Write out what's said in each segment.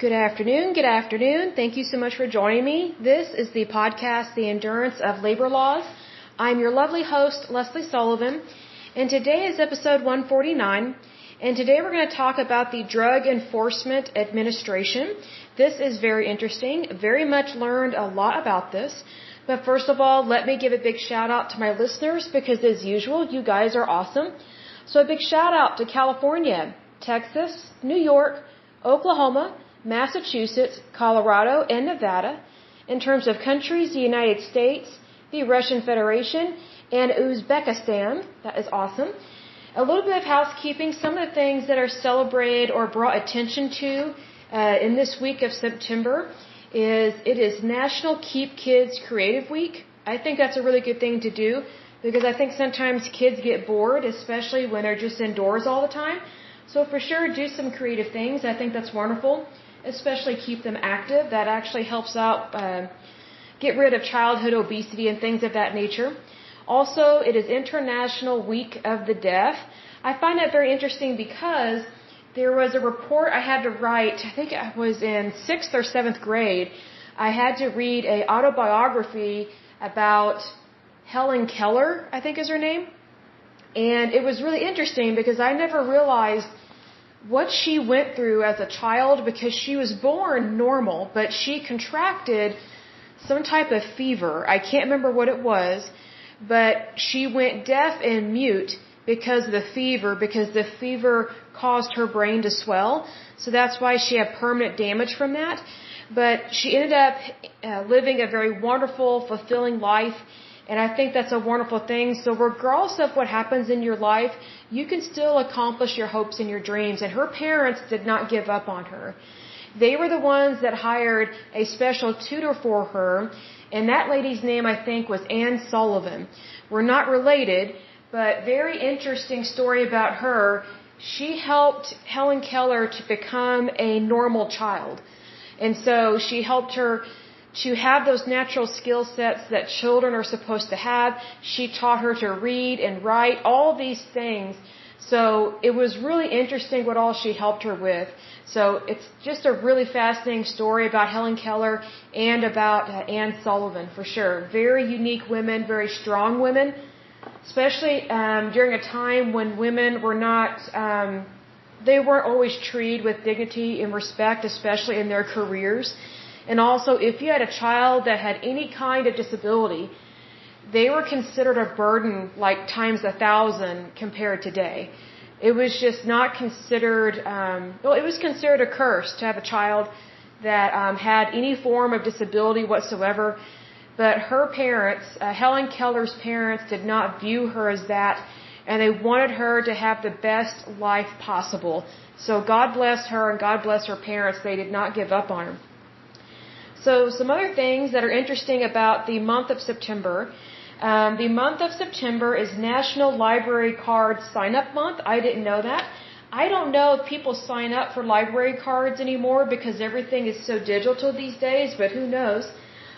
Good afternoon. Good afternoon. Thank you so much for joining me. This is the podcast, The Endurance of Labor Laws. I'm your lovely host, Lesley Sullivan, and today is episode 149, and today we're going to talk about the Drug Enforcement Administration. This is very interesting. Very much learned a lot about this. But first of all, let me give a big shout out to my listeners because as usual, you guys are awesome. So a big shout out to California, Texas, New York, Oklahoma, Massachusetts, Colorado, and Nevada. In terms of countries, the United States, the Russian Federation, and Uzbekistan. That is awesome. A little bit of housekeeping. Some of the things that are celebrated or brought attention to in this week of September is it is National Keep Kids Creative Week. I think that's a really good thing to do because I think sometimes kids get bored, especially when they're just indoors all the time. So for sure, do some creative things. I think that's wonderful. Especially keep them active. That actually helps out get rid of childhood obesity and things of that nature. Also, it is International Week of the Deaf. I find that very interesting because there was a report I had to write, I think I was in 6th or 7th grade. I had to read an autobiography about Helen Keller, I think is her name. And it was really interesting because I never realized what she went through as a child because she was born normal, but she contracted some type of fever. I can't remember what it was, but she went deaf and mute because of the fever, because the fever caused her brain to swell. So that's why she had permanent damage from that. But she ended up living a very wonderful, fulfilling life. And I think that's a wonderful thing. So regardless of what happens in your life, you can still accomplish your hopes and your dreams. And her parents did not give up on her. They were the ones that hired a special tutor for her. And that lady's name, I think, was Anne Sullivan. We're not related, but very interesting story about her. She helped Helen Keller to become a normal child. And so she helped her to have those natural skill sets that children are supposed to have. She taught her to read and write, all these things. So it was really interesting what all she helped her with. So it's just a really fascinating story about Helen Keller and about Anne Sullivan for sure. Very unique women, very strong women, especially during a time when women were not, they weren't always treated with dignity and respect, especially in their careers. And also, if you had a child that had any kind of disability, they were considered a burden like times 1,000 compared to today. It was just not considered, it was considered a curse to have a child that had any form of disability whatsoever. But her parents, Helen Keller's parents, did not view her as that, and they wanted her to have the best life possible. So God bless her and God bless her parents. They did not give up on her. So some other things that are interesting about the month of September. The month of September is National Library Card Sign-Up Month. I didn't know that. I don't know if people sign up for library cards anymore because everything is so digital these days, but who knows.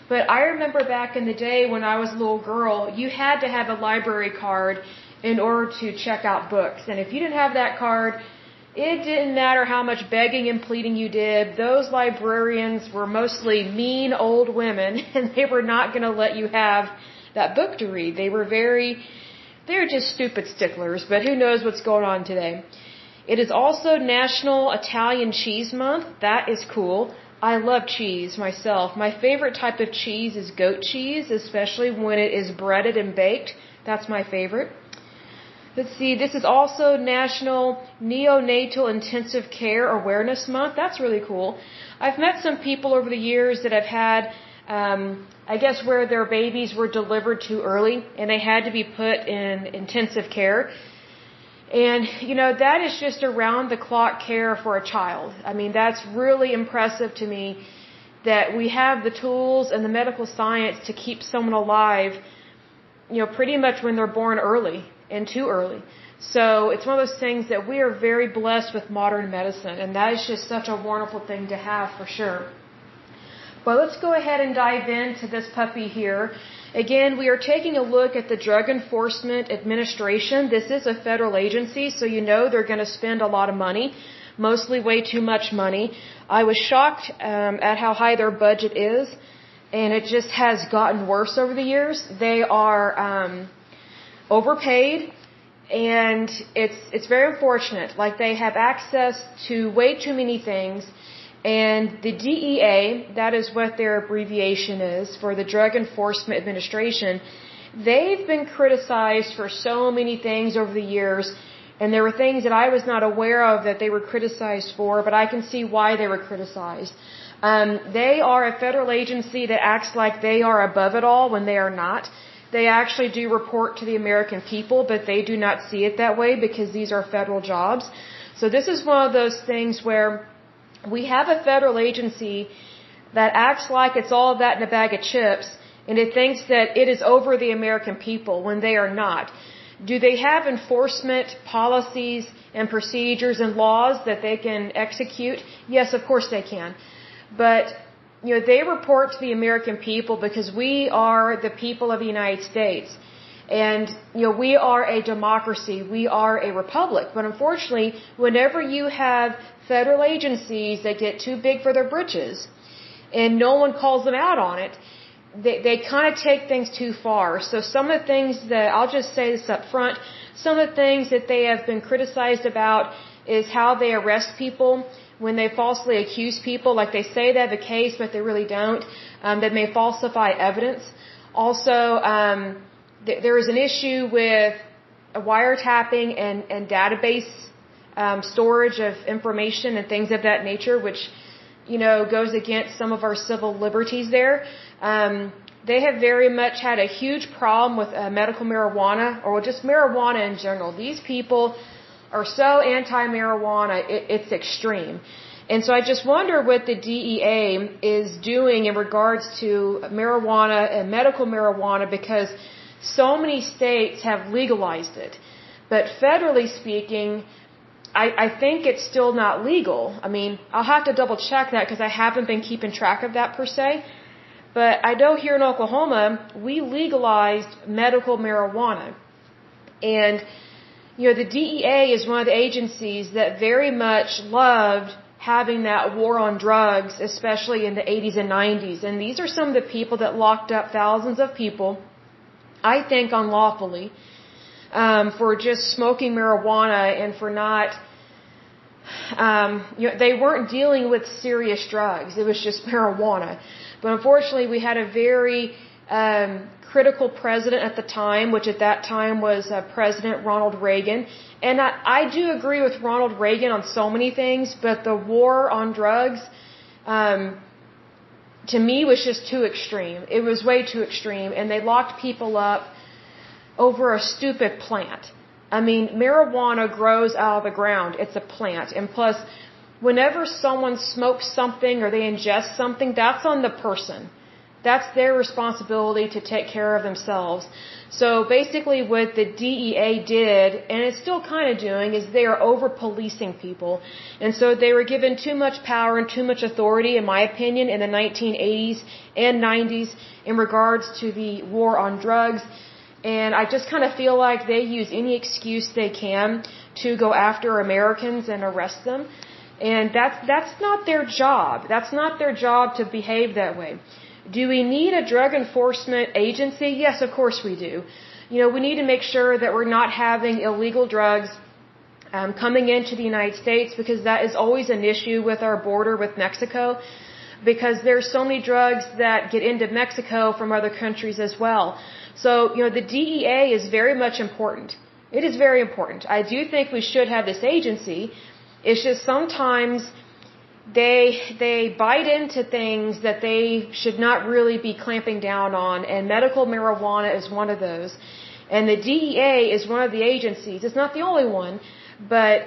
But I remember back in the day when I was a little girl, you had to have a library card in order to check out books. And if you didn't have that card, it didn't matter how much begging and pleading you did. Those librarians were mostly mean old women, and they were not going to let you have that book to read. They were just stupid sticklers, but who knows what's going on today. It is also National Italian Cheese Month. That is cool. I love cheese myself. My favorite type of cheese is goat cheese, especially when it is breaded and baked. That's my favorite. Let's see, this is also National Neonatal Intensive Care Awareness Month. That's really cool. I've met some people over the years that have had, I guess, where their babies were delivered too early and they had to be put in intensive care. And, that is just around-the-clock care for a child. I mean, that's really impressive to me that we have the tools and the medical science to keep someone alive, pretty much when they're born early. And too early. So it's one of those things that we are very blessed with modern medicine, and that is just such a wonderful thing to have for sure. But let's go ahead and dive into this puppy here. Again, we are taking a look at the Drug Enforcement Administration. This is a federal agency, so they're going to spend a lot of money. mostly way too much money. I was shocked at how high their budget is, and it just has gotten worse over the years. They are overpaid, and it's very unfortunate. Like, they have access to way too many things, and the DEA, that is what their abbreviation is for the Drug Enforcement Administration, they've been criticized for so many things over the years, and there were things that I was not aware of that they were criticized for, but I can see why they were criticized. They are a federal agency that acts like they are above it all when they are not. They actually do report to the American people, but they do not see it that way because these are federal jobs. So this is one of those things where we have a federal agency that acts like it's all that in a bag of chips, and it thinks that it is over the American people when they are not. Do they have enforcement policies and procedures and laws that they can execute? Yes, of course they can. But, they report to the American people because we are the people of the United States. And, we are a democracy. We are a republic. But unfortunately, whenever you have federal agencies that get too big for their britches and no one calls them out on it, they kind of take things too far. So some of the things that, I'll just say this up front, some of the things that they have been criticized about is how they arrest people when they falsely accuse people. Like, they say they have a case, but they really don't. That may falsify evidence. Also, there is an issue with wiretapping and database storage of information and things of that nature, which, goes against some of our civil liberties there. They have very much had a huge problem with medical marijuana, or just marijuana in general. These people are so anti-marijuana, it's extreme. And so I just wonder what the DEA is doing in regards to marijuana and medical marijuana, because so many states have legalized it. But federally speaking, I think it's still not legal. I mean, I'll have to double check that because I haven't been keeping track of that per se. But I know here in Oklahoma, we legalized medical marijuana. And, the DEA is one of the agencies that very much loved having that war on drugs, especially in the 80s and 90s. And these are some of the people that locked up thousands of people, I think unlawfully, for just smoking marijuana and for not, they weren't dealing with serious drugs. It was just marijuana. But unfortunately, we had a very critical president at the time, which at that time was President Ronald Reagan. And I do agree with Ronald Reagan on so many things, but the war on drugs, to me, was just too extreme. It was way too extreme. And they locked people up over a stupid plant. I mean, marijuana grows out of the ground. It's a plant. And plus, whenever someone smokes something or they ingest something, that's on the person. That's their responsibility to take care of themselves. So basically what the DEA did, and it's still kind of doing, is they are over-policing people. And so they were given too much power and too much authority, in my opinion, in the 1980s and 90s in regards to the war on drugs. And I just kind of feel like they use any excuse they can to go after Americans and arrest them. And that's not their job. That's not their job to behave that way. Do we need a drug enforcement agency? Yes, of course we do. We need to make sure that we're not having illegal drugs coming into the United States, because that is always an issue with our border with Mexico, because there's so many drugs that get into Mexico from other countries as well. So, the DEA is very much important. It is very important. I do think we should have this agency. It's just sometimes they bite into things that they should not really be clamping down on, and medical marijuana is one of those. And the DEA is one of the agencies. It's not the only one, but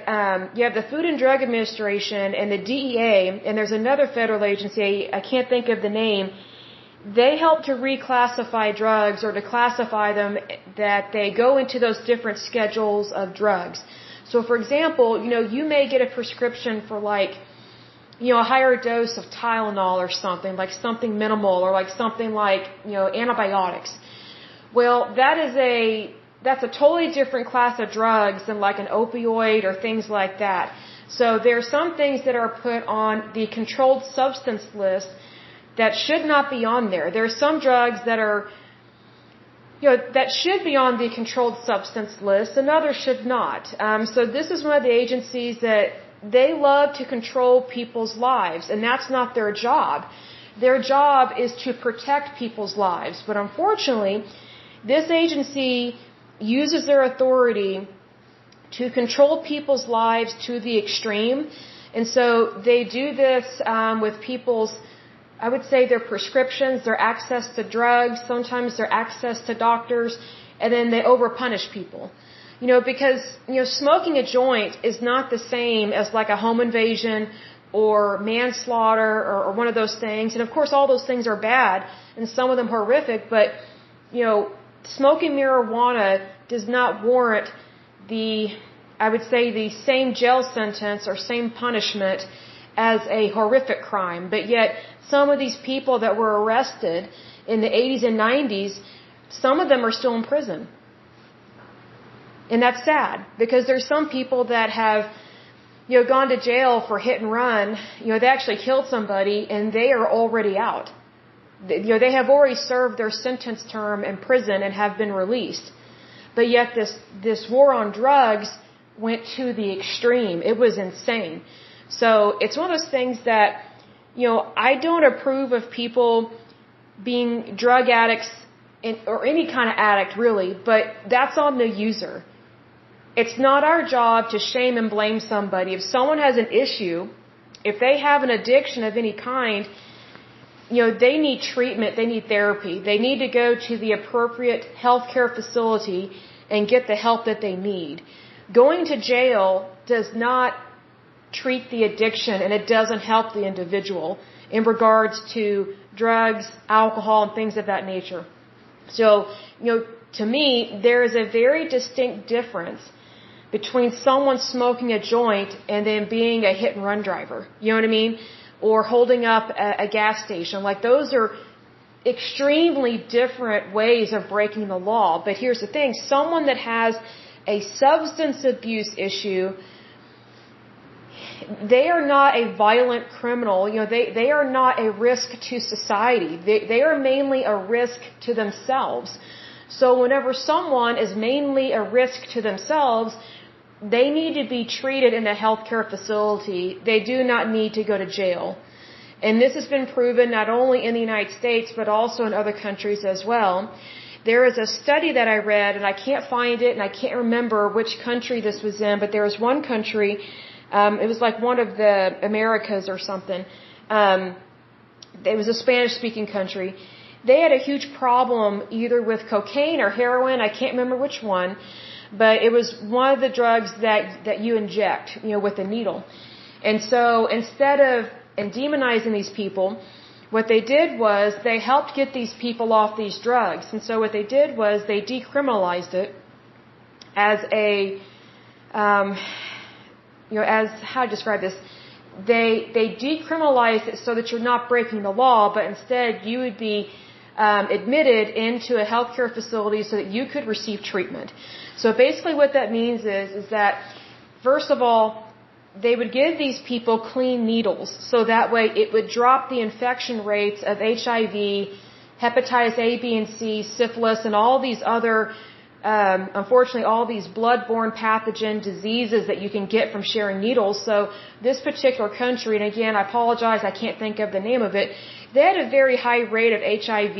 you have the Food and Drug Administration and the DEA, and there's another federal agency, I can't think of the name. They help to reclassify drugs, or to classify them, that they go into those different schedules of drugs. So, for example, you may get a prescription for a higher dose of Tylenol or something, like something minimal, or like something like, antibiotics. Well, that's a totally different class of drugs than like an opioid or things like that. So there are some things that are put on the controlled substance list that should not be on there. There are some drugs that are, that should be on the controlled substance list and others should not. So this is one of the agencies that they love to control people's lives, and that's not their job. Their job is to protect people's lives. But unfortunately, this agency uses their authority to control people's lives to the extreme. And so they do this with people's, I would say, their prescriptions, their access to drugs, sometimes their access to doctors, and then they overpunish people. Because, smoking a joint is not the same as like a home invasion or manslaughter or one of those things. And of course, all those things are bad and some of them horrific, but, smoking marijuana does not warrant I would say the same jail sentence or same punishment as a horrific crime. But yet, some of these people that were arrested in the 80s and 90s, some of them are still in prison. And that's sad, because there's some people that have, gone to jail for hit and run. They actually killed somebody and they are already out. They have already served their sentence term in prison and have been released. But yet this war on drugs went to the extreme. It was insane. So it's one of those things that, I don't approve of people being drug addicts or any kind of addict really, but that's on the user. It's not our job to shame and blame somebody. If someone has an issue, if they have an addiction of any kind, they need treatment, they need therapy. They need to go to the appropriate healthcare facility and get the help that they need. Going to jail does not treat the addiction, and it doesn't help the individual in regards to drugs, alcohol, and things of that nature. So, to me, there is a very distinct difference between someone smoking a joint and then being a hit and run driver. You know what I mean? Or holding up a gas station. Like, those are extremely different ways of breaking the law. But here's the thing. Someone that has a substance abuse issue, they are not a violent criminal. They are not a risk to society. They are mainly a risk to themselves. So whenever someone is mainly a risk to themselves, they need to be treated in a healthcare facility. They do not need to go to jail. And this has been proven not only in the United States, but also in other countries as well. There is a study that I read, and I can't find it, and I can't remember which country this was in, but there was one country, it was like one of the Americas or something. It was a Spanish-speaking country. They had a huge problem either with cocaine or heroin, I can't remember which one, but it was one of the drugs that you inject, with a needle. And so instead of demonizing these people, what they did was they helped get these people off these drugs. And so what they did was they decriminalized it as as how to describe this. They decriminalized it so that you're not breaking the law, but instead you would be admitted into a healthcare facility so that you could receive treatment. So basically what that means is that, first of all, they would give these people clean needles, so that way it would drop the infection rates of HIV, hepatitis A, B, and C, syphilis, and all these other, unfortunately, all these blood-borne pathogen diseases that you can get from sharing needles. So this particular country, and again, I apologize, I can't think of the name of it, they had a very high rate of HIV,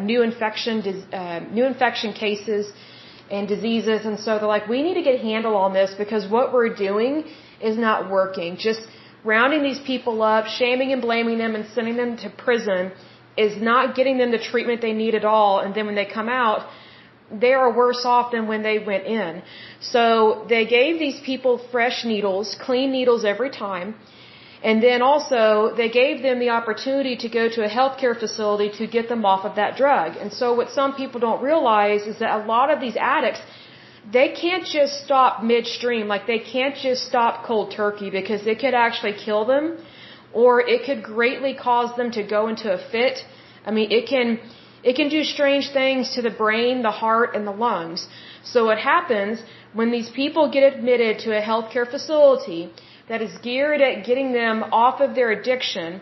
new infection cases and diseases, and so they're like, we need to get a handle on this because what we're doing is not working. Just rounding these people up, shaming and blaming them and sending them to prison is not getting them the treatment they need at all, and then when they come out, they are worse off than when they went in. So they gave these people fresh needles, clean needles every time. And then also, they gave them the opportunity to go to a healthcare facility to get them off of that drug. And so what some people don't realize is that a lot of these addicts, they can't just stop midstream. Like, they can't just stop cold turkey because it could actually kill them, or it could greatly cause them to go into a fit. I mean, it can do strange things to the brain, the heart, and the lungs. So what happens when these people get admitted to a healthcare facility, that is geared at getting them off of their addiction,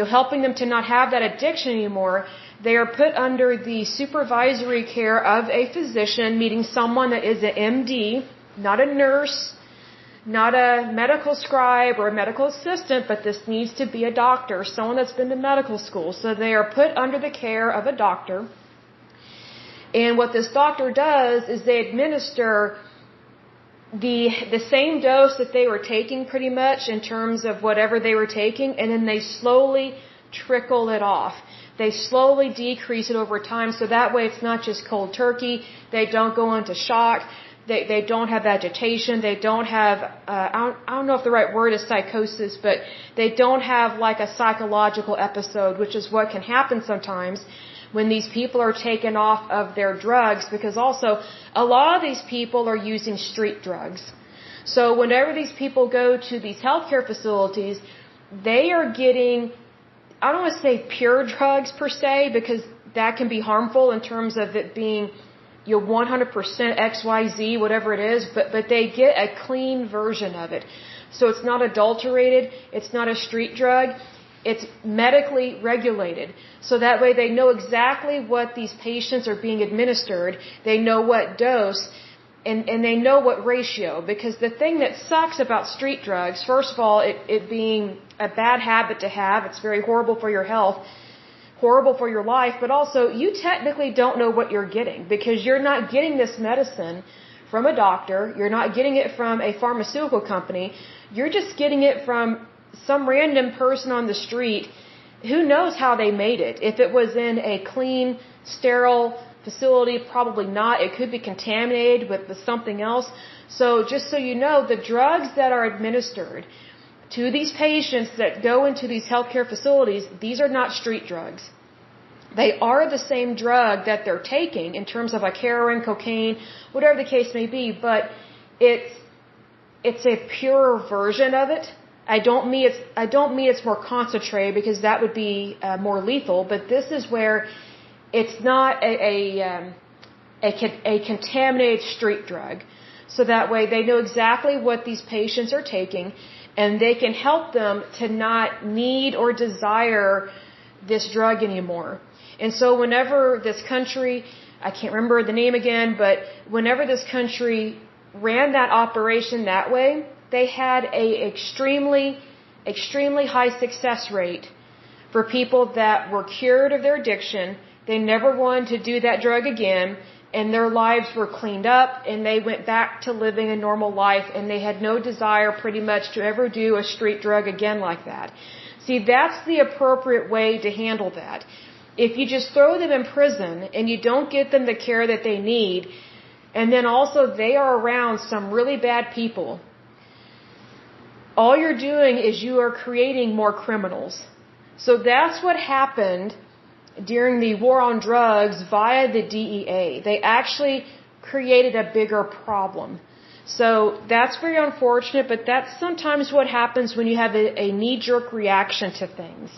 helping them to not have that addiction anymore, they are put under the supervisory care of a physician, meaning someone that is an MD, not a nurse, not a medical scribe or a medical assistant, but this needs to be a doctor, someone that's been to medical school. So they are put under the care of a doctor. And what this doctor does is they administer the same dose that they were taking pretty much in terms of whatever they were taking, and then they slowly trickle it off. They slowly decrease it over time, so that way it's not just cold turkey. They don't go into shock. They don't have agitation. They don't have, I don't know if the right word is psychosis, but they don't have like a psychological episode, which is what can happen sometimes when these people are taken off of their drugs, because also a lot of these people are using street drugs. So whenever these people go to these healthcare facilities, they are getting, I don't want to say pure drugs per se, because that can be harmful in terms of it being 100% XYZ, whatever it is, but they get a clean version of it. So it's not adulterated, it's not a street drug, it's medically regulated. So that way they know exactly what these patients are being administered, they know what dose, and they know what ratio. Because the thing that sucks about street drugs, first of all, it being a bad habit to have, it's very horrible for your health, horrible for your life, but also you technically don't know what you're getting, because you're not getting this medicine from a doctor, you're not getting it from a pharmaceutical company, you're just getting it from some random person on the street. Who knows how they made it? If it was in a clean, sterile facility, probably not. It could be contaminated with something else. So just so you know, the drugs that are administered to these patients that go into these healthcare facilities, these are not street drugs. They are the same drug that they're taking in terms of like heroin, cocaine, whatever the case may be, but it's a purer version of it. I don't mean it's more concentrated, because that would be more lethal, but this is where it's not a contaminated street drug. So that way they know exactly what these patients are taking, and they can help them to not need or desire this drug anymore. And so whenever this country, I can't remember the name again, but whenever this country ran that operation that way, they had a extremely high success rate for people that were cured of their addiction. They never wanted to do that drug again, and their lives were cleaned up, and they went back to living a normal life, and they had no desire pretty much to ever do a street drug again like that. See, that's the appropriate way to handle that. If you just throw them in prison and you don't get them the care that they need, and then also they are around some really bad people, all you're doing is you are creating more criminals. So that's what happened during the war on drugs via the DEA. They actually created a bigger problem. So that's very unfortunate, but that's sometimes what happens when you have a knee-jerk reaction to things.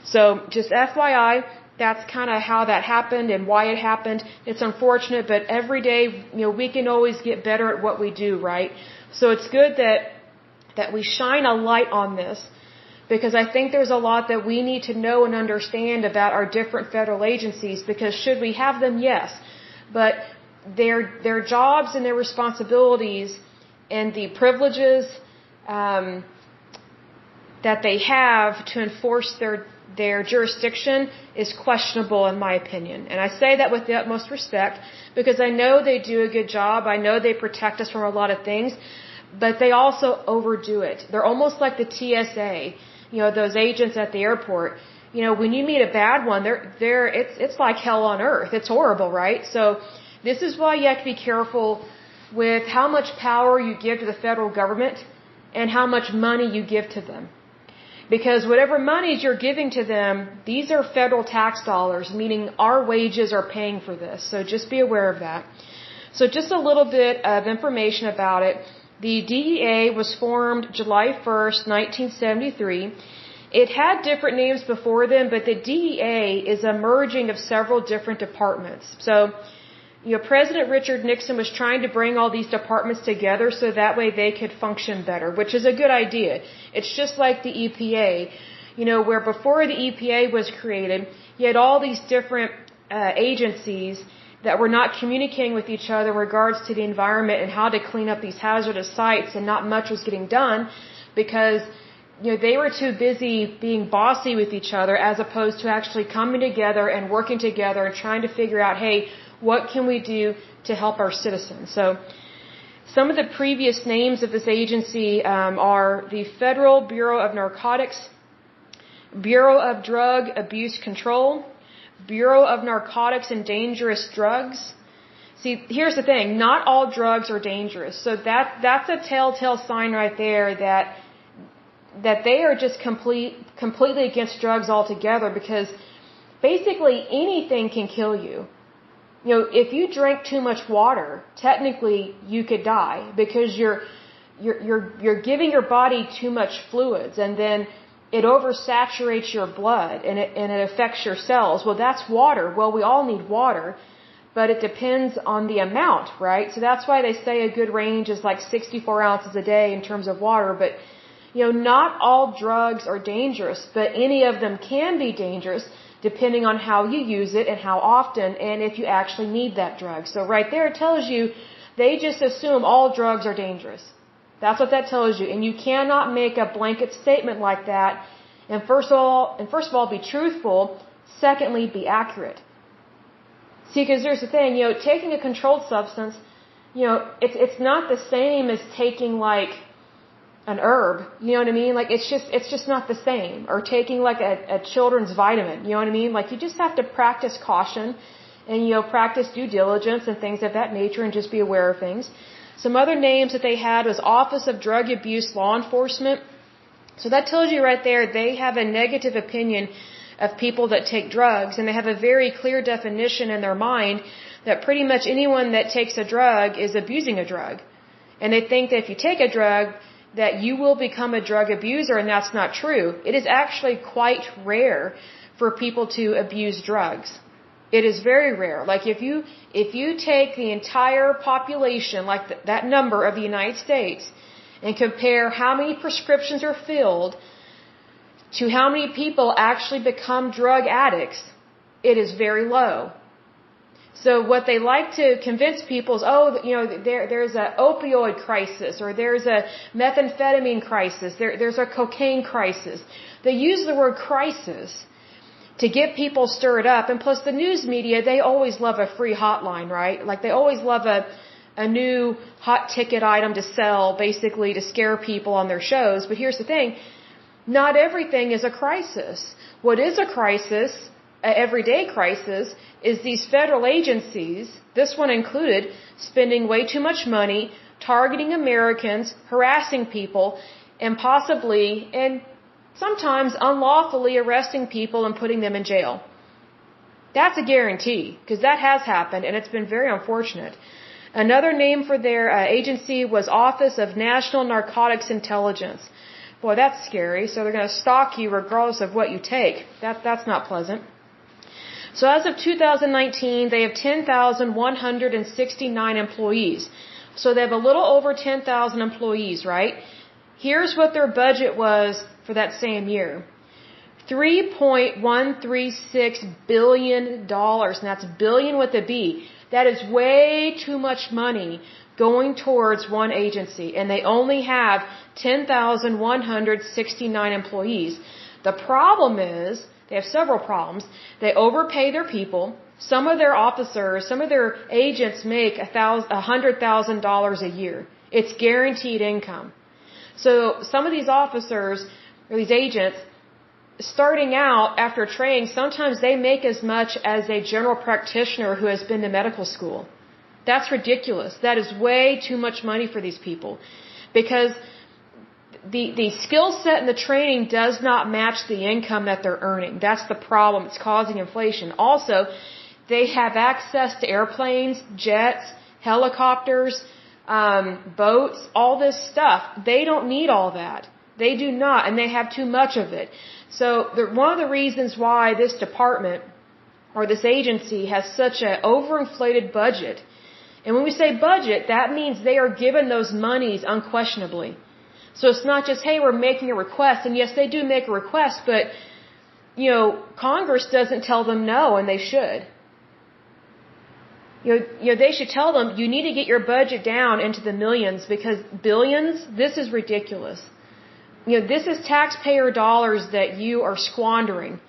So just FYI, that's kind of how that happened and why it happened. It's unfortunate, but every day, we can always get better at what we do, right? So it's good that we shine a light on this, because I think there's a lot that we need to know and understand about our different federal agencies, because should we have them? Yes. But their jobs and their responsibilities and the privileges that they have to enforce their jurisdiction is questionable, in my opinion. And I say that with the utmost respect, because I know they do a good job. I know they protect us from a lot of things, but they also overdo it. They're almost like the TSA, those agents at the airport. When you meet a bad one, it's like hell on earth. It's horrible, right? So this is why you have to be careful with how much power you give to the federal government and how much money you give to them. Because whatever monies you're giving to them, these are federal tax dollars, meaning our wages are paying for this. So just be aware of that. So just a little bit of information about it. The DEA was formed July 1st, 1973. It had different names before then, but the DEA is a merging of several different departments. So, President Richard Nixon was trying to bring all these departments together so that way they could function better, which is a good idea. It's just like the EPA, where before the EPA was created, you had all these different agencies that were not communicating with each other in regards to the environment and how to clean up these hazardous sites, and not much was getting done because they were too busy being bossy with each other as opposed to actually coming together and working together and trying to figure out, hey, what can we do to help our citizens? So some of the previous names of this agency are the Federal Bureau of Narcotics, Bureau of Drug Abuse Control, Bureau of Narcotics and Dangerous Drugs. See, here's the thing. Not all drugs are dangerous. So that's a telltale sign right there that they are just completely against drugs altogether, because basically anything can kill you. If you drink too much water, technically you could die because you're giving your body too much fluids, and then it oversaturates your blood and it affects your cells. Well, that's water. Well, we all need water, but it depends on the amount, right? So that's why they say a good range is like 64 ounces a day in terms of water. But not all drugs are dangerous, but any of them can be dangerous depending on how you use it and how often, and if you actually need that drug. So right there it tells you they just assume all drugs are dangerous. That's what that tells you. And you cannot make a blanket statement like that. And first of all, be truthful. Secondly, be accurate. See, because there's the thing, taking a controlled substance, it's not the same as taking like an herb, you know what I mean? Like it's just not the same. Or taking like a children's vitamin, you know what I mean? Like you just have to practice caution and practice due diligence and things of that nature, and just be aware of things. Some other names that they had was Office of Drug Abuse Law Enforcement. So that tells you right there they have a negative opinion of people that take drugs, and they have a very clear definition in their mind that pretty much anyone that takes a drug is abusing a drug. And they think that if you take a drug, that you will become a drug abuser, and that's not true. It is actually quite rare for people to abuse drugs. It is very rare. Like if you take the entire population, like that number of the United States, and compare how many prescriptions are filled to how many people actually become drug addicts, it is very low. So what they like to convince people is, there's a opioid crisis, or there's a methamphetamine crisis, there's a cocaine crisis. They use the word crisis to get people stirred up. And plus the news media, they always love a free hotline, right? Like they always love a new hot ticket item to sell, basically to scare people on their shows. But here's the thing, not everything is a crisis. What is a crisis, an everyday crisis, is these federal agencies, this one included, spending way too much money, targeting Americans, harassing people, and possibly, and sometimes unlawfully arresting people and putting them in jail. That's a guarantee, because that has happened, and it's been very unfortunate. Another name for their agency was Office of National Narcotics Intelligence. Boy, that's scary. So they're going to stalk you regardless of what you take. That's not pleasant. So as of 2019, they have 10,169 employees. So they have a little over 10,000 employees, right? Here's what their budget was for that same year. $3.136 billion, and that's billion with a B. That is way too much money going towards one agency, and they only have 10,169 employees. The problem is, they have several problems. They overpay their people. Some of their officers, some of their agents make $100,000 a year. It's guaranteed income. So some of these officers, or these agents, starting out after training, sometimes they make as much as a general practitioner who has been to medical school. That's ridiculous. That is way too much money for these people, because the skill set and the training does not match the income that they're earning. That's the problem. It's causing inflation. Also, they have access to airplanes, jets, helicopters, boats, all this stuff. They don't need all that. They do not, and they have too much of it. So one of the reasons why this department or this agency has such an overinflated budget. And when we say budget, that means they are given those monies unquestionably. So it's not just, hey, we're making a request, and yes, they do make a request, but, Congress doesn't tell them no, and they should. They should tell them, you need to get your budget down into the millions, because billions, this is ridiculous. This is taxpayer dollars that you are squandering.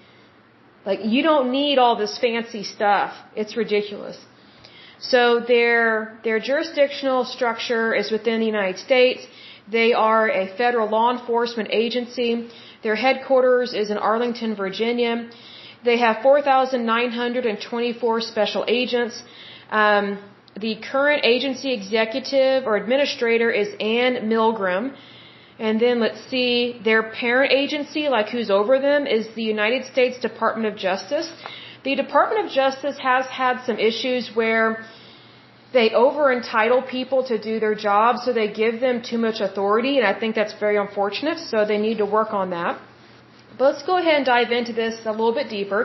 Like, you don't need all this fancy stuff. It's ridiculous. So their jurisdictional structure is within the United States. They are a federal law enforcement agency. Their headquarters is in Arlington, Virginia. They have 4,924 special agents. The current agency executive or administrator is Ann Milgram. And then let's see, their parent agency, like who's over them, is the United States Department of Justice. The Department of Justice has had some issues where they over-entitle people to do their job, so they give them too much authority, and I think that's very unfortunate, so they need to work on that. But let's go ahead and dive into this a little bit deeper.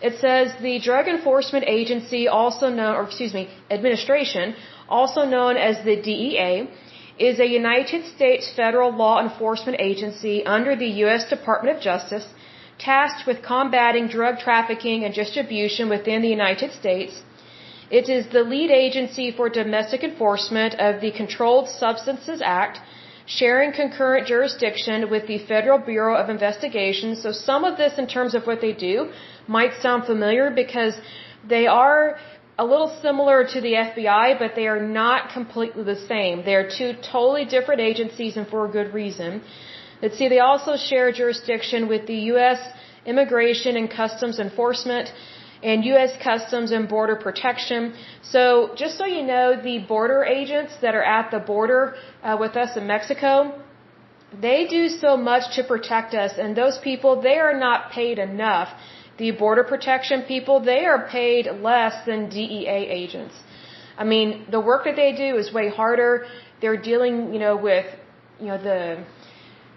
It says the Drug Enforcement Agency, administration, also known as the DEA, is a United States federal law enforcement agency under the U.S. Department of Justice, tasked with combating drug trafficking and distribution within the United States. It is the lead agency for domestic enforcement of the Controlled Substances Act, sharing concurrent jurisdiction with the Federal Bureau of Investigation. So some of this in terms of what they do might sound familiar because they are a little similar to the FBI, but they are not completely the same. They are two totally different agencies, and for a good reason. Let's see, they also share jurisdiction with the U.S. Immigration and Customs Enforcement and U.S. Customs and Border Protection. So just so you know, the border agents that are at the border with us in Mexico, they do so much to protect us, and those people, they are not paid enough. The border protection people, they are paid less than DEA agents. I mean, the work that they do is way harder. They're dealing, with,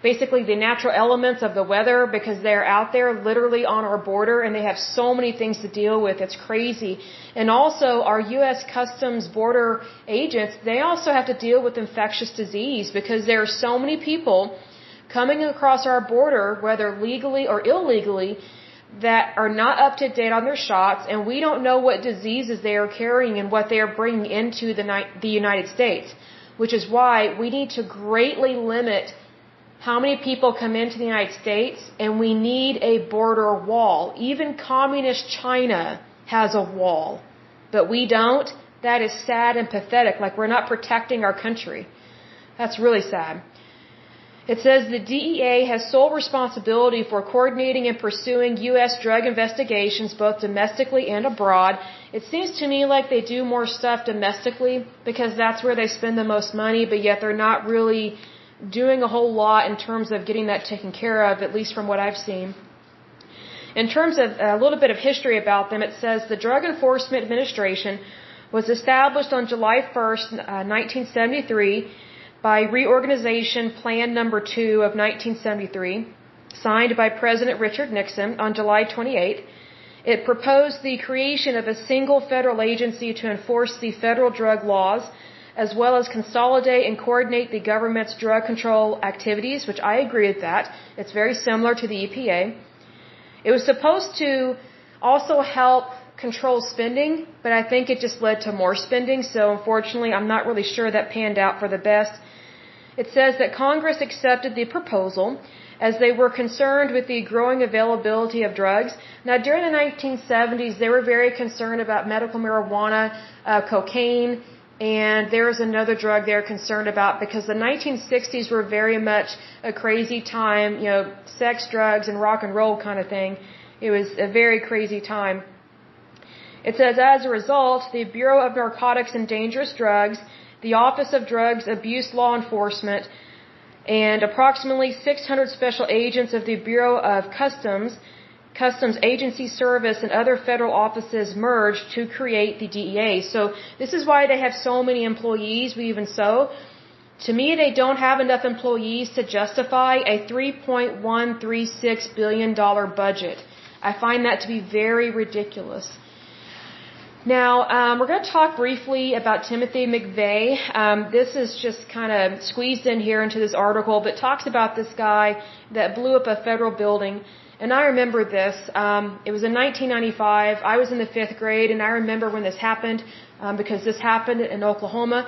basically the natural elements of the weather because they're out there literally on our border and they have so many things to deal with. It's crazy. And also our U.S. Customs border agents, they also have to deal with infectious disease because there are so many people coming across our border, whether legally or illegally, that are not up to date on their shots, and we don't know what diseases they are carrying and what they are bringing into the United States, which is why we need to greatly limit how many people come into the United States, and we need a border wall. Even communist China has a wall, but we don't. That is sad and pathetic, like we're not protecting our country. That's really sad. It says the DEA has sole responsibility for coordinating and pursuing U.S. drug investigations both domestically and abroad. It seems to me like they do more stuff domestically because that's where they spend the most money, but yet they're not really doing a whole lot in terms of getting that taken care of, at least from what I've seen. In terms of a little bit of history about them, it says the Drug Enforcement Administration was established on July 1st, 1973, by Reorganization Plan No. 2 of 1973, signed by President Richard Nixon on July 28. It proposed the creation of a single federal agency to enforce the federal drug laws, as well as consolidate and coordinate the government's drug control activities, which I agree with that. It's very similar to the EPA. It was supposed to also help control spending, but I think it just led to more spending, so unfortunately I'm not really sure that panned out for the best. It says that Congress accepted the proposal as they were concerned with the growing availability of drugs. Now, during the 1970s, they were very concerned about medical marijuana, cocaine, and there was another drug they were concerned about because the 1960s were very much a crazy time, sex, drugs, and rock and roll kind of thing. It was a very crazy time. It says, as a result, the Bureau of Narcotics and Dangerous Drugs, the Office of Drugs Abuse Law Enforcement, and approximately 600 special agents of the Bureau of Customs, Customs Agency Service, and other federal offices merged to create the DEA. So this is why they have so many employees, even so. To me, they don't have enough employees to justify a $3.136 billion budget. I find that to be very ridiculous. Now, we're going to talk briefly about Timothy McVeigh. This is just kind of squeezed in here into this article, but talks about this guy that blew up a federal building. And I remember this. It was in 1995. I was in the 5th grade, and I remember when this happened because this happened in Oklahoma.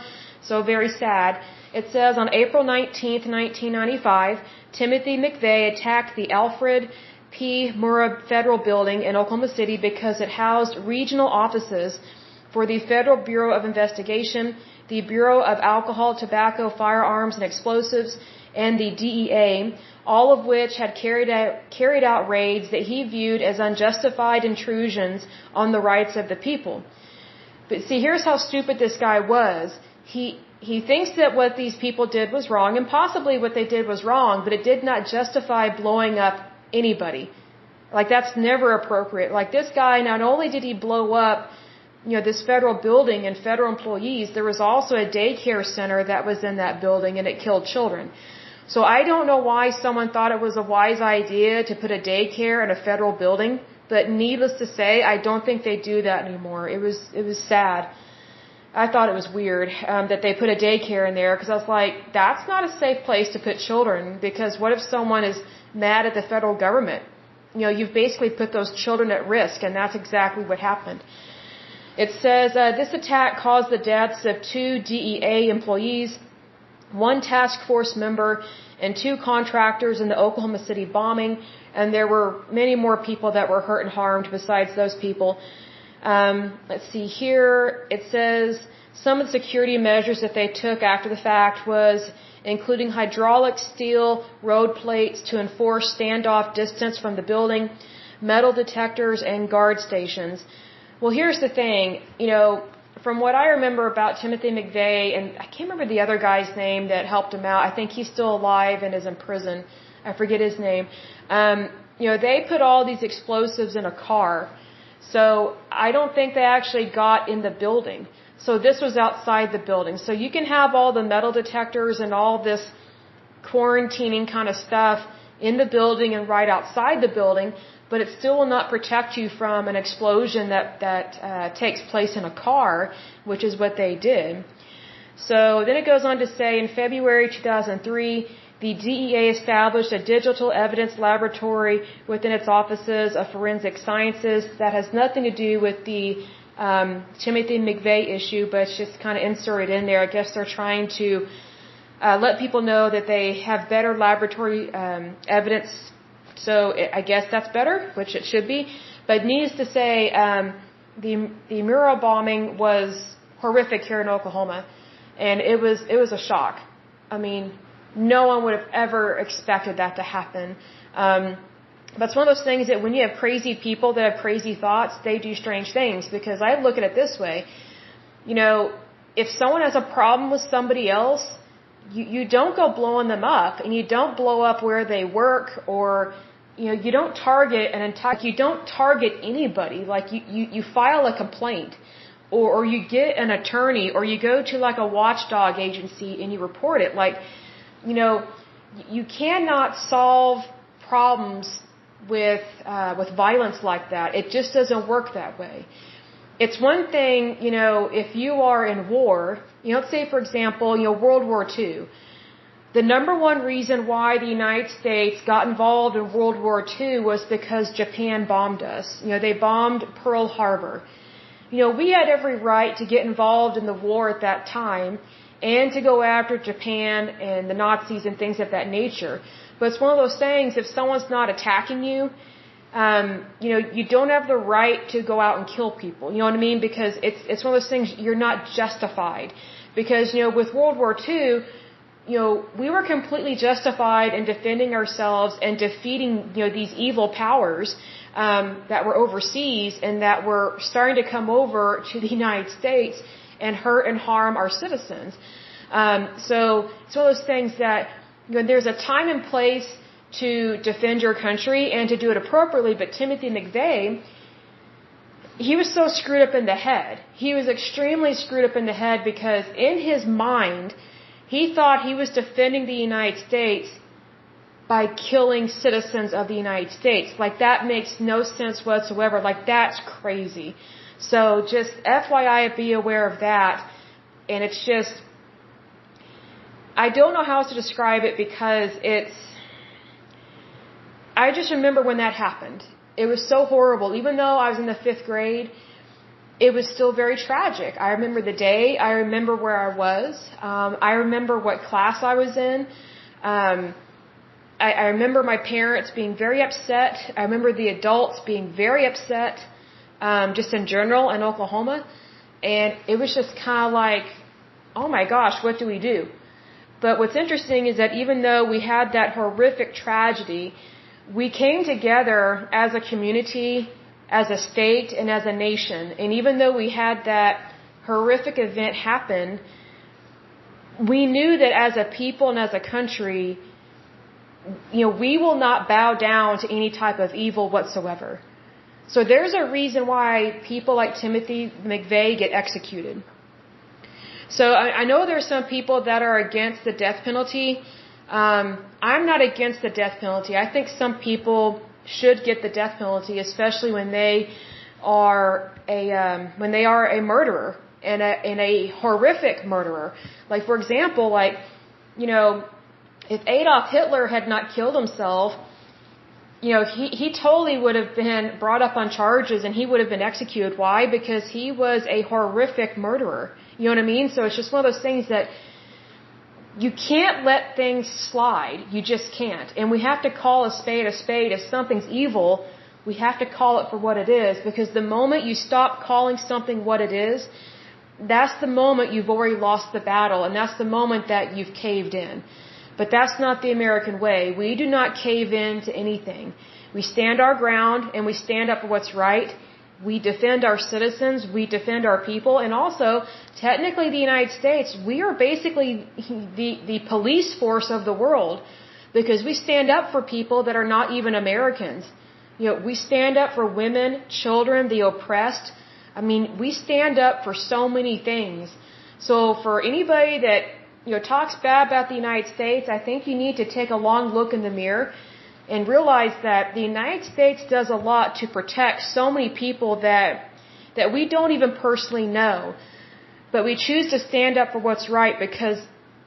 So very sad. It says on April 19th, 1995, Timothy McVeigh attacked the Alfred P. Murrah Federal Building in Oklahoma City because it housed regional offices for the Federal Bureau of Investigation, the Bureau of Alcohol, Tobacco, Firearms, and Explosives, and the DEA, all of which had carried out raids that he viewed as unjustified intrusions on the rights of the people. But see, here's how stupid this guy was. He thinks that what these people did was wrong, and possibly what they did was wrong, but it did not justify blowing up anybody. Like, that's never appropriate. Like, this guy, not only did he blow up, this federal building and federal employees, there was also a daycare center that was in that building, and it killed children. So I don't know why someone thought it was a wise idea to put a daycare in a federal building, but needless to say, I don't think they do that anymore. It was sad. I thought it was weird that they put a daycare in there, because I was like, that's not a safe place to put children, because what if someone is mad at the federal government? You've basically put those children at risk, and that's exactly what happened. It says, this attack caused the deaths of 2 DEA employees, 1 task force member, and 2 contractors in the Oklahoma City bombing, and there were many more people that were hurt and harmed besides those people. Let's see here. It says some of the security measures that they took after the fact was including hydraulic steel road plates to enforce standoff distance from the building, metal detectors, and guard stations. Well, here's the thing. From what I remember about Timothy McVeigh, and I can't remember the other guy's name that helped him out. I think he's still alive and is in prison. I forget his name. They put all these explosives in a car. So I don't think they actually got in the building. So this was outside the building. So you can have all the metal detectors and all this quarantining kind of stuff in the building and right outside the building, but it still will not protect you from an explosion that takes place in a car, which is what they did. So then it goes on to say in February 2003, the DEA established a digital evidence laboratory within its offices of forensic sciences that has nothing to do with the Timothy McVeigh issue, but it's just kind of inserted in there. I guess they're trying to let people know that they have better laboratory evidence. So I guess that's better, which it should be. But needless to say, the Murrah bombing was horrific here in Oklahoma, and it was a shock. I mean, no one would have ever expected that to happen. But it's one of those things that when you have crazy people that have crazy thoughts, they do strange things. Because I look at it this way, if someone has a problem with somebody else, you don't go blowing them up, and you don't blow up where they work, or you don't target you don't target anybody. Like you file a complaint, or you get an attorney, or you go to like a watchdog agency and you report it. Like, you cannot solve problems with violence like that. It just doesn't work that way. It's one thing, if you are in war, let's say, for example, World War II. The number one reason why the United States got involved in World War II was because Japan bombed us. They bombed Pearl Harbor. We had every right to get involved in the war at that time and to go after Japan and the Nazis and things of that nature. But it's one of those things, if someone's not attacking you, you don't have the right to go out and kill people. You know what I mean? Because it's one of those things, you're not justified. Because, with World War II, we were completely justified in defending ourselves and defeating, these evil powers that were overseas and that were starting to come over to the United States and hurt and harm our citizens. So it's one of those things that there's a time and place to defend your country and to do it appropriately. But Timothy McVeigh, he was so screwed up in the head. He was extremely screwed up in the head because in his mind, he thought he was defending the United States by killing citizens of the United States. Like, that makes no sense whatsoever. Like, that's crazy. So just FYI, be aware of that. And it's just, I don't know how else to describe it, because I just remember when that happened. It was so horrible. Even though I was in the 5th grade, it was still very tragic. I remember the day. I remember where I was. I remember what class I was in. I remember my parents being very upset. I remember the adults being very upset, just in general in Oklahoma. And it was just kind of like, oh my gosh, what do we do? But what's interesting is that even though we had that horrific tragedy, we came together as a community, as a state, and as a nation. And even though we had that horrific event happen, we knew that as a people and as a country, we will not bow down to any type of evil whatsoever. So there's a reason why people like Timothy McVeigh get executed. So I know there's some people that are against the death penalty. I'm not against the death penalty. I think some people should get the death penalty, especially when they are a murderer and a horrific murderer. Like, for example, if Adolf Hitler had not killed himself, he totally would have been brought up on charges and he would have been executed. Why? Because he was a horrific murderer. You know what I mean? So it's just one of those things that you can't let things slide. You just can't. And we have to call a spade a spade. If something's evil, we have to call it for what it is, because the moment you stop calling something what it is, that's the moment you've already lost the battle, and that's the moment that you've caved in. But that's not the American way. We do not cave in to anything. We stand our ground and we stand up for what's right. We defend our citizens, we defend our people, and also, technically, the United States, we are basically the police force of the world, because we stand up for people that are not even Americans. We stand up for women, children, the oppressed. I mean, we stand up for so many things. So for anybody that talks bad about the United States, I think you need to take a long look in the mirror and realize that the United States does a lot to protect so many people that we don't even personally know. But we choose to stand up for what's right because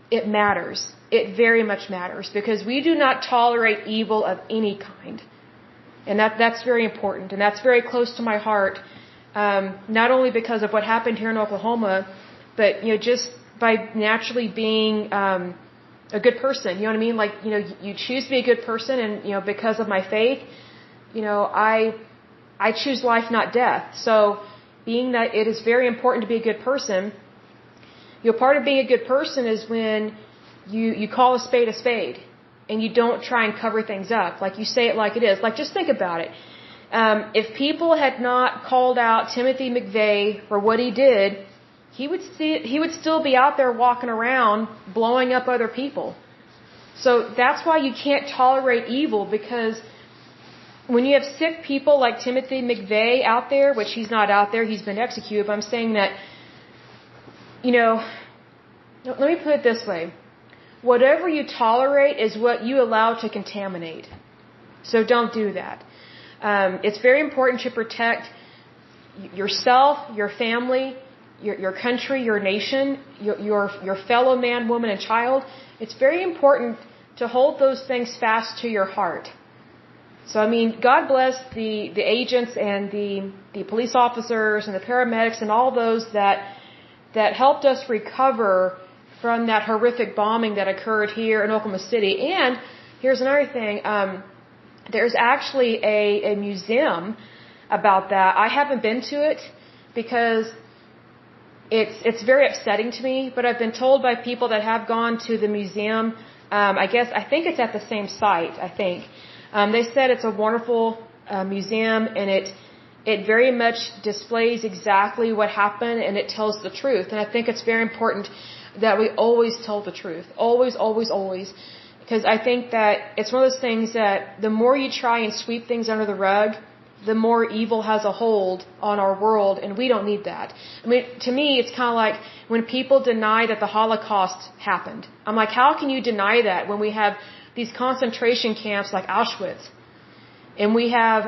it matters. It very much matters, because we do not tolerate evil of any kind. And that's very important, and that's very close to my heart, not only because of what happened here in Oklahoma, but just by naturally being a good person. You know what I mean? Like, you choose to be a good person, and because of my faith, I choose life, not death. So, being that it is very important to be a good person, part of being a good person is when you call a spade, and you don't try and cover things up. Like, you say it like it is. Like, just think about it. If people had not called out Timothy McVeigh for what he did, he would still be out there walking around blowing up other people. So that's why you can't tolerate evil, because when you have sick people like Timothy McVeigh out there, which he's not out there, he's been executed, but I'm saying that, let me put it this way. Whatever you tolerate is what you allow to contaminate. So don't do that. It's very important to protect yourself, your family, your country, your nation, your fellow man, woman, and child. It's very important to hold those things fast to your heart. So, God bless the agents and the police officers and the paramedics and all those that helped us recover from that horrific bombing that occurred here in Oklahoma City. And here's another thing. There's actually a museum about that. I haven't been to it because it's very upsetting to me, but I've been told by people that have gone to the museum, I think it's at the same site, I think. They said it's a wonderful museum, and it very much displays exactly what happened, and it tells the truth. And I think it's very important that we always tell the truth. Always, always, always. Because I think that it's one of those things that the more you try and sweep things under the rug, the more evil has a hold on our world, and we don't need that. To me, it's kind of like when people deny that the Holocaust happened. I'm like, how can you deny that when we have these concentration camps like Auschwitz. And we have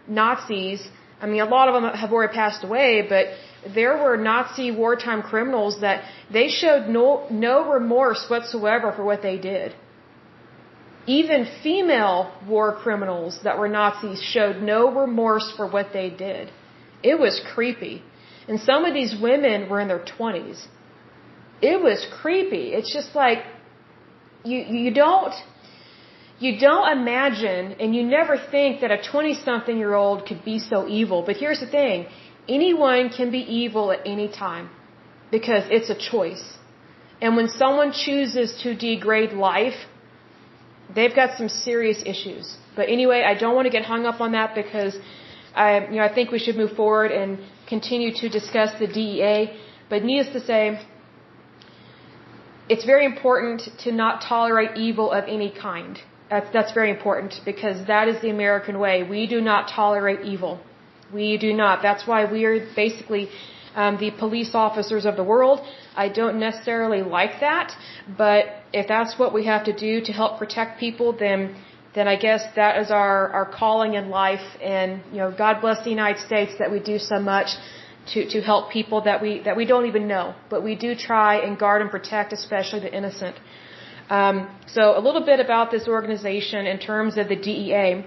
Nazis. I mean, a lot of them have already passed away, but there were Nazi wartime criminals that they showed no remorse whatsoever for what they did. Even female war criminals that were Nazis showed no remorse for what they did. It was creepy. And some of these women were in their 20s. It was creepy. It's just like, you don't imagine, and you never think that a 20-something-year-old could be so evil. But here's the thing. Anyone can be evil at any time because it's a choice. And when someone chooses to degrade life, they've got some serious issues. But anyway, I don't want to get hung up on that because I think we should move forward and continue to discuss the DEA. But needless to say, it's very important to not tolerate evil of any kind. That's very important because that is the American way. We do not tolerate evil. We do not. That's why we are basically the police officers of the world. I don't necessarily like that, but if that's what we have to do to help protect people, then I guess that is our calling in life. And God bless the United States that we do so much to help people that we don't even know, but we do try and guard and protect, especially the innocent. So a little bit about this organization in terms of the DEA.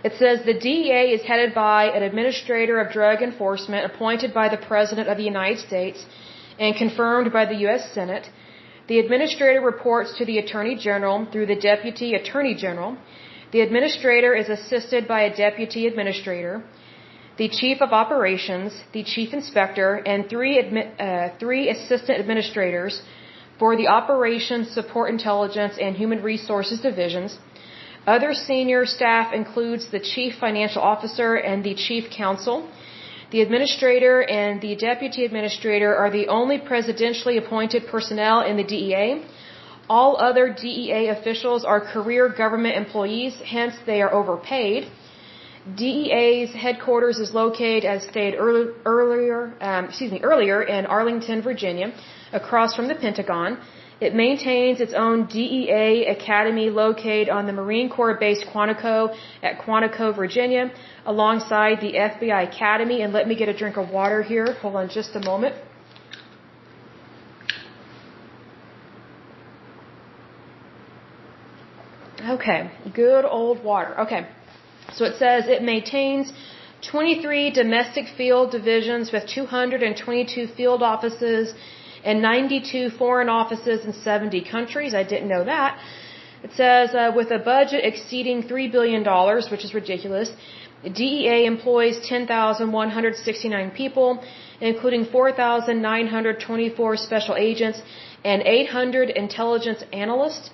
It says the DEA is headed by an administrator of drug enforcement appointed by the President of the United States and confirmed by the U.S. Senate. The administrator reports to the Attorney General through the Deputy Attorney General. The administrator is assisted by a Deputy Administrator, the Chief of Operations, the Chief Inspector, and three Assistant Administrators for the Operations, Support Intelligence, and Human Resources Divisions. Other senior staff includes the Chief Financial Officer and the Chief Counsel. The Administrator and the Deputy Administrator are the only presidentially appointed personnel in the DEA. All other DEA officials are career government employees, hence they are overpaid. DEA's headquarters is located, as stated earlier, in Arlington, Virginia, across from the Pentagon. It maintains its own DEA Academy located on the Marine Corps base Quantico at Quantico, Virginia, alongside the FBI Academy. And let me get a drink of water here. Hold on just a moment. Okay, good old water. Okay, so it says it maintains 23 domestic field divisions with 222 field offices and 92 foreign offices in 70 countries. I didn't know that. It says with a budget exceeding $3 billion, which is ridiculous, the DEA employs 10,169 people, including 4,924 special agents and 800 intelligence analysts.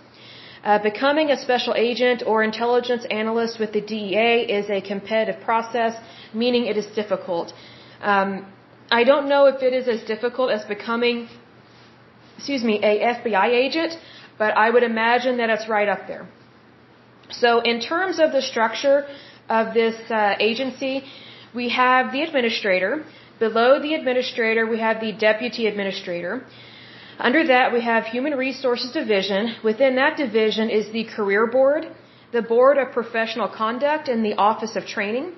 Becoming a special agent or intelligence analyst with the DEA is a competitive process, meaning it is difficult. I don't know if it is as difficult as becoming, a FBI agent, but I would imagine that it's right up there. So in terms of the structure of this agency, we have the administrator. Below the administrator, we have the deputy administrator. Under that, we have Human Resources Division. Within that division is the Career Board, the Board of Professional Conduct, and the Office of Training.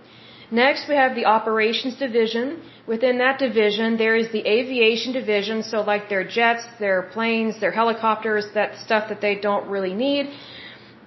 Next, we have the Operations Division. Within that division, there is the Aviation Division, so like their jets, their planes, their helicopters, that stuff that they don't really need.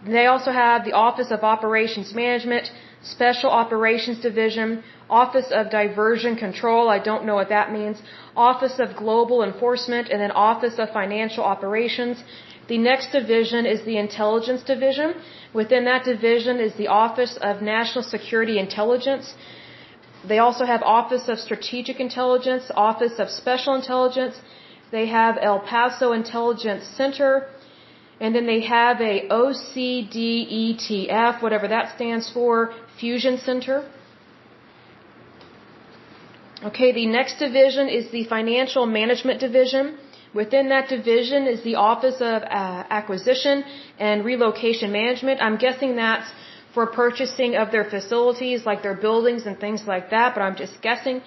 They also have the Office of Operations Management, Special Operations Division, Office of Diversion Control, I don't know what that means, Office of Global Enforcement, and then Office of Financial Operations. The next division is the Intelligence Division. Within that division is the Office of National Security Intelligence. They also have Office of Strategic Intelligence, Office of Special Intelligence. They have El Paso Intelligence Center. And then they have a OCDETF, whatever that stands for, Fusion Center. Okay, the next division is the Financial Management Division. Within that division is the Office of Acquisition and Relocation Management. I'm guessing that's for purchasing of their facilities, like their buildings and things like that, but I'm just guessing.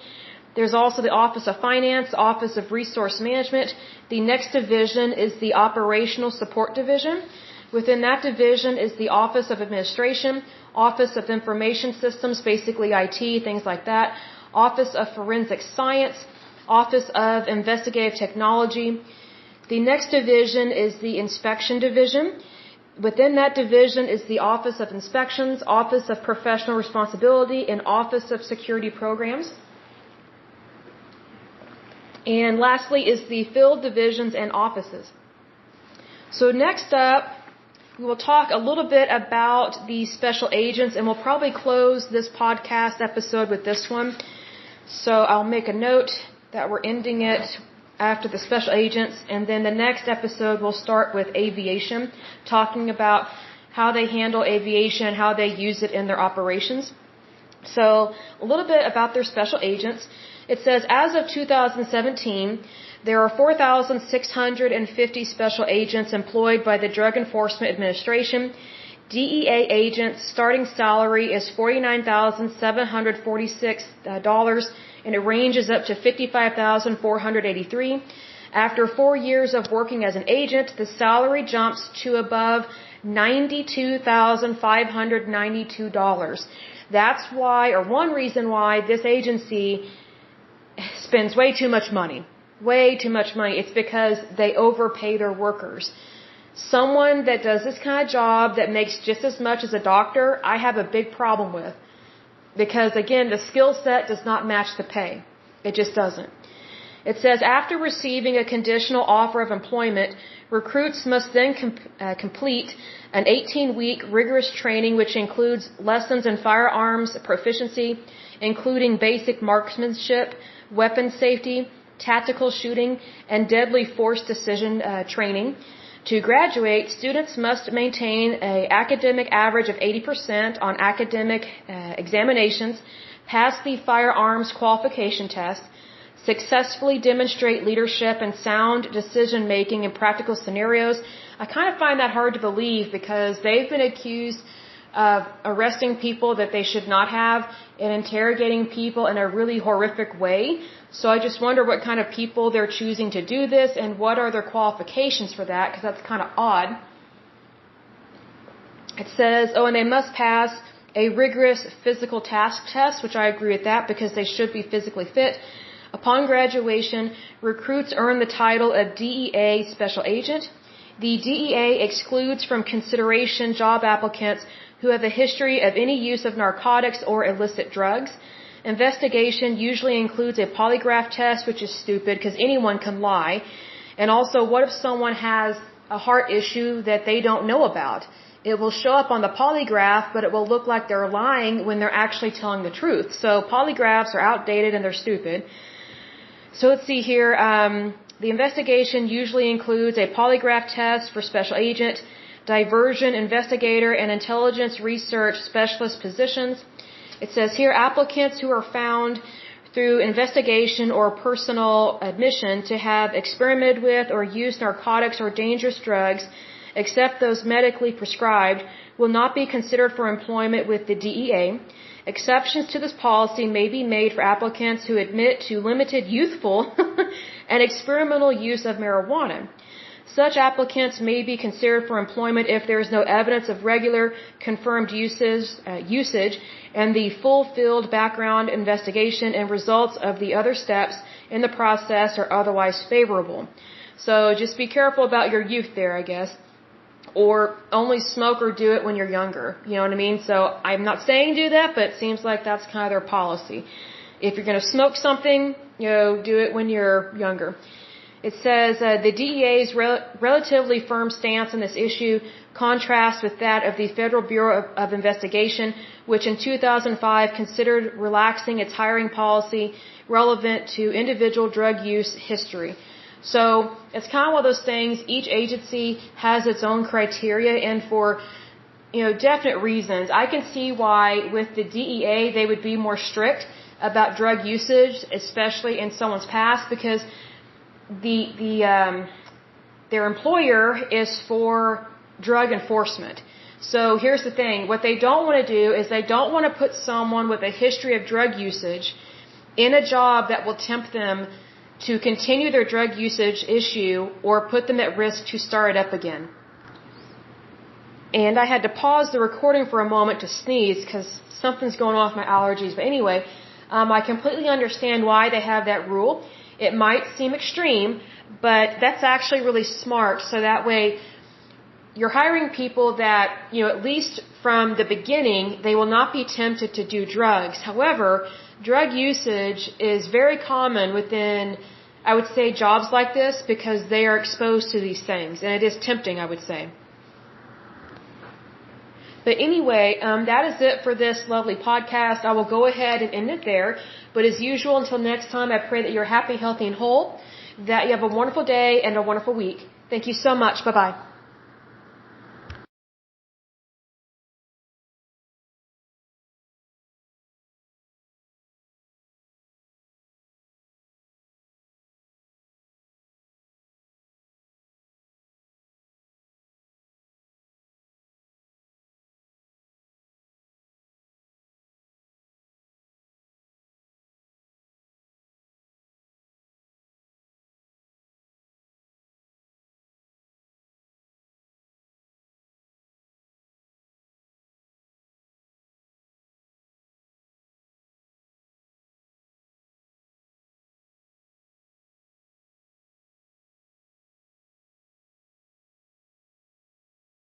There's also the Office of Finance, Office of Resource Management. The next division is the Operational Support Division. Within that division is the Office of Administration, Office of Information Systems, basically IT, things like that, Office of Forensic Science, Office of Investigative Technology. The next division is the Inspection Division. Within that division is the Office of Inspections, Office of Professional Responsibility, and Office of Security Programs. And lastly is the Field Divisions and Offices. So next up, we will talk a little bit about the special agents, and we'll probably close this podcast episode with this one. So I'll make a note that we're ending it after the special agents, and then the next episode we'll start with aviation, talking about how they handle aviation, how they use it in their operations. So a little bit about their special agents. It says, as of 2017, there are 4,650 special agents employed by the Drug Enforcement Administration. DEA agents' starting salary is $49,746, and it ranges up to $55,483. After 4 years of working as an agent, the salary jumps to above $92,592. That's why, or one reason why, this agency spends way too much money. Way too much money. It's because they overpay their workers. Someone that does this kind of job that makes just as much as a doctor, I have a big problem with. Because again, the skill set does not match the pay. It just doesn't. It says, after receiving a conditional offer of employment, recruits must then complete an 18-week rigorous training which includes lessons in firearms proficiency, including basic marksmanship, weapon safety, tactical shooting, and deadly force decision training. To graduate, students must maintain an academic average of 80% on academic examinations, pass the firearms qualification test, successfully demonstrate leadership and sound decision-making in practical scenarios. I kind of find that hard to believe because they've been accused of arresting people that they should not have and interrogating people in a really horrific way. So I just wonder what kind of people they're choosing to do this and what are their qualifications for that, because that's kind of odd. It says, and they must pass a rigorous physical task test, which I agree with that because they should be physically fit. Upon graduation, recruits earn the title of DEA Special Agent. The DEA excludes from consideration job applicants who have a history of any use of narcotics or illicit drugs. Investigation usually includes a polygraph test, which is stupid because anyone can lie. And also, what if someone has a heart issue that they don't know about? It will show up on the polygraph, but it will look like they're lying when they're actually telling the truth. So polygraphs are outdated and they're stupid. So let's see here. The investigation usually includes a polygraph test for special agent, diversion investigator, and intelligence research specialist positions. It says here, applicants who are found through investigation or personal admission to have experimented with or used narcotics or dangerous drugs, except those medically prescribed, will not be considered for employment with the DEA. Exceptions to this policy may be made for applicants who admit to limited youthful and experimental use of marijuana. Such applicants may be considered for employment if there is no evidence of regular, confirmed usage and the full-filled background investigation and results of the other steps in the process are otherwise favorable. So just be careful about your youth there, I guess. Or only smoke or do it when you're younger. You know what I mean? So I'm not saying do that, but it seems like that's kind of their policy. If you're going to smoke something, do it when you're younger. It says the DEA's relatively firm stance on this issue contrasts with that of the Federal Bureau of Investigation, which in 2005 considered relaxing its hiring policy relevant to individual drug use history. So it's kind of one of those things. Each agency has its own criteria, and for definite reasons, I can see why with the DEA they would be more strict about drug usage, especially in someone's past, because their employer is for drug enforcement. So here's the thing. What they don't want to do is they don't want to put someone with a history of drug usage in a job that will tempt them to continue their drug usage issue or put them at risk to start it up again. And I had to pause the recording for a moment to sneeze because something's going on with my allergies. But anyway, I completely understand why they have that rule. It might seem extreme, but that's actually really smart. So that way, you're hiring people that, at least from the beginning, they will not be tempted to do drugs. However, drug usage is very common within, I would say, jobs like this because they are exposed to these things. And it is tempting, I would say. But anyway, that is it for this lovely podcast. I will go ahead and end it there. But as usual, until next time, I pray that you're happy, healthy, and whole, that you have a wonderful day and a wonderful week. Thank you so much. Bye-bye.